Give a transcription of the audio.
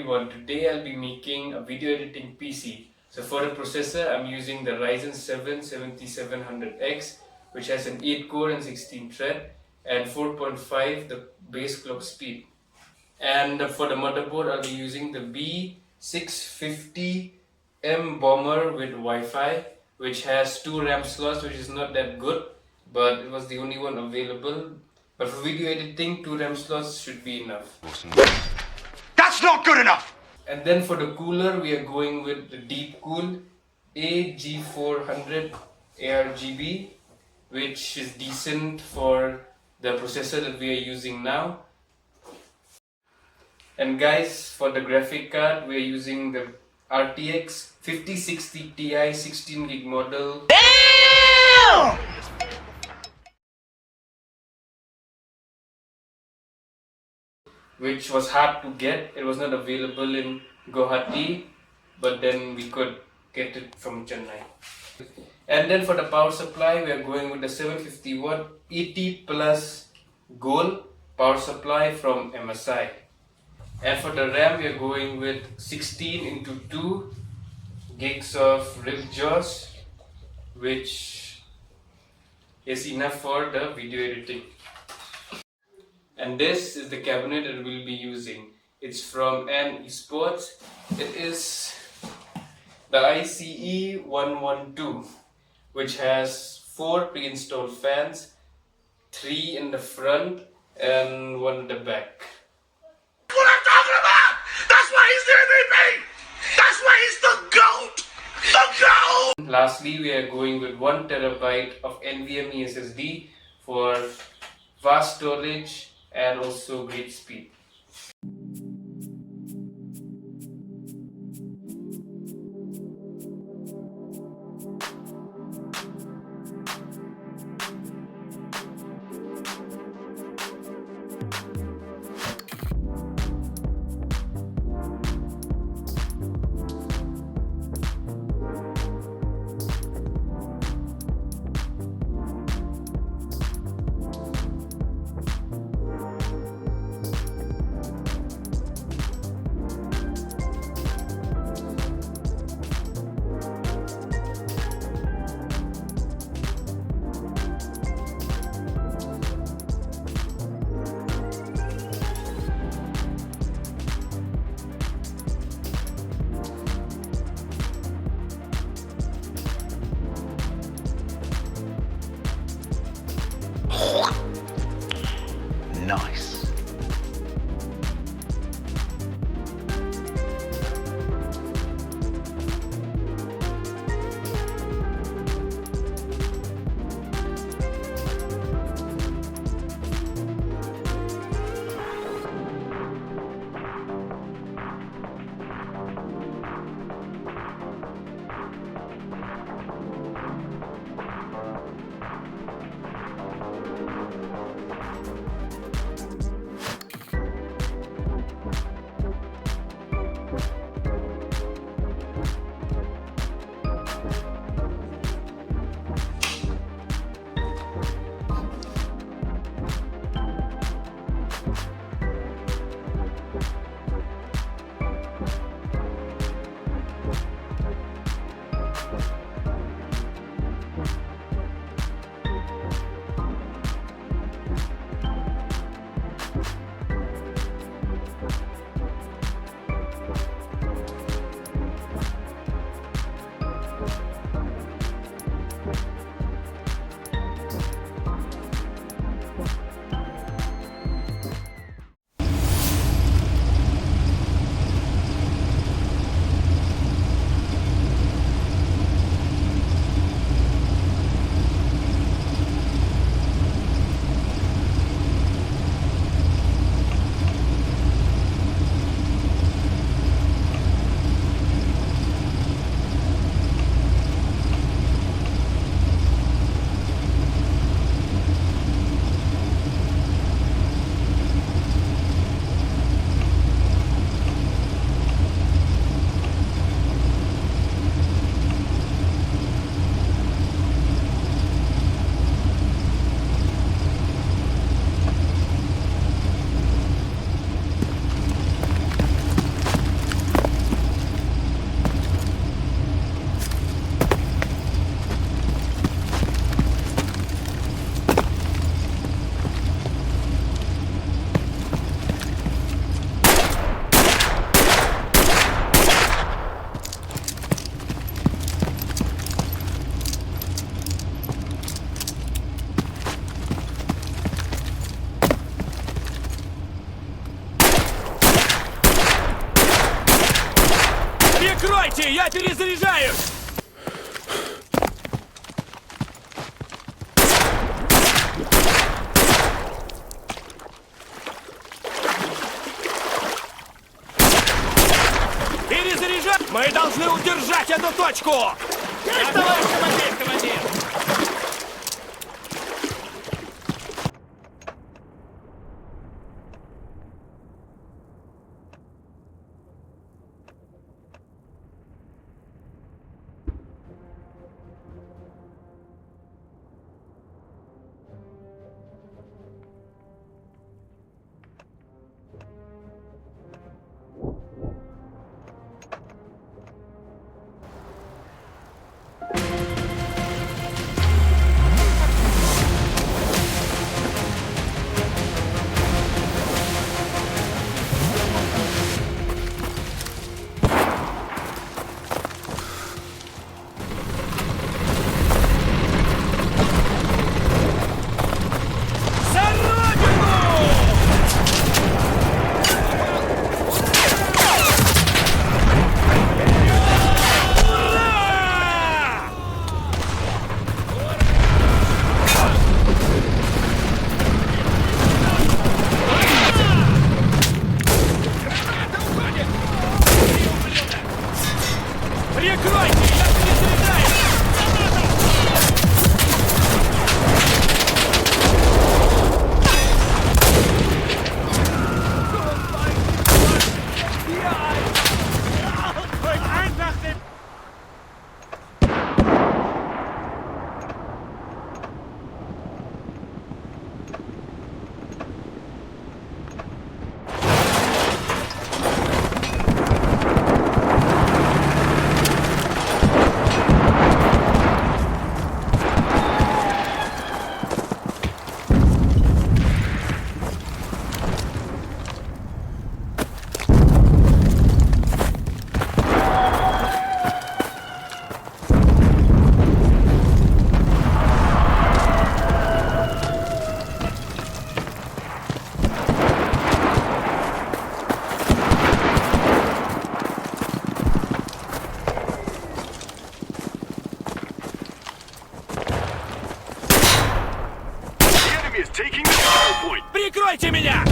everyone, today I'll be making a video editing PC. So for the processor I'm using the Ryzen 7 7700X, which has an 8 core and 16 thread and 4.5 the base clock speed. And for the motherboard I'll be using the B650m bomber with Wi-Fi, which has 2 RAM slots, which is not that good, but it was the only one available. But for video editing, 2 RAM slots should be enough. That's not good enough! And then for the cooler, we are going with the DeepCool AG400 ARGB, which is decent for the processor that we are using now. And guys, for the graphic card, we are using the RTX 5060 Ti 16GB model. Damn! Which was hard to get. It was not available in Guwahati, but then we could get it from Chennai. And then for the power supply, we are going with the 750 watt 80 plus gold power supply from MSI. And for the RAM, we are going with 16 into 2 gigs of ripped jaws, which is enough for the video editing. And this is the cabinet that we'll be using. It's from AntEsports. It is the ICE 112, which has 4 pre-installed fans, 3 in the front and 1 in the back. What I'm talking about! That's why he's the MVP! That's why he's the GOAT! The GOAT! Lastly, we are going with 1 terabyte of NVMe SSD for fast storage and also great speed. Nice. Перезаряжаюсь! Перезаряжать! Мы должны удержать эту точку! Есть, товарищ командир! Прикройте! Я перезаряжаюсь! The enemy is taking the control point. Прикройте меня!